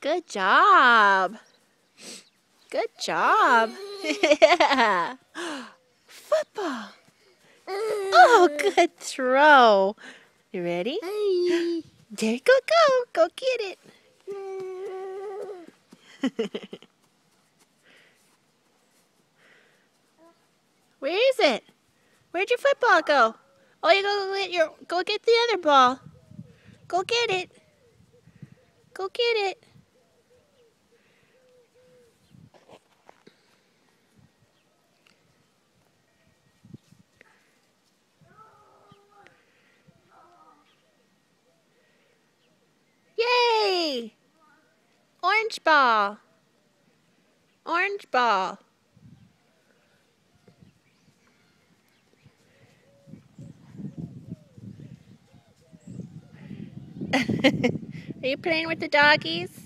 Good job. Good job. Yeah. Football. Oh, good throw. You ready? There you go, go. Go get it. Where is it? Where'd your football go? Oh, you go get the other ball. Go get it. Go get it. Yay! Orange ball. Orange ball. Are you playing with the doggies?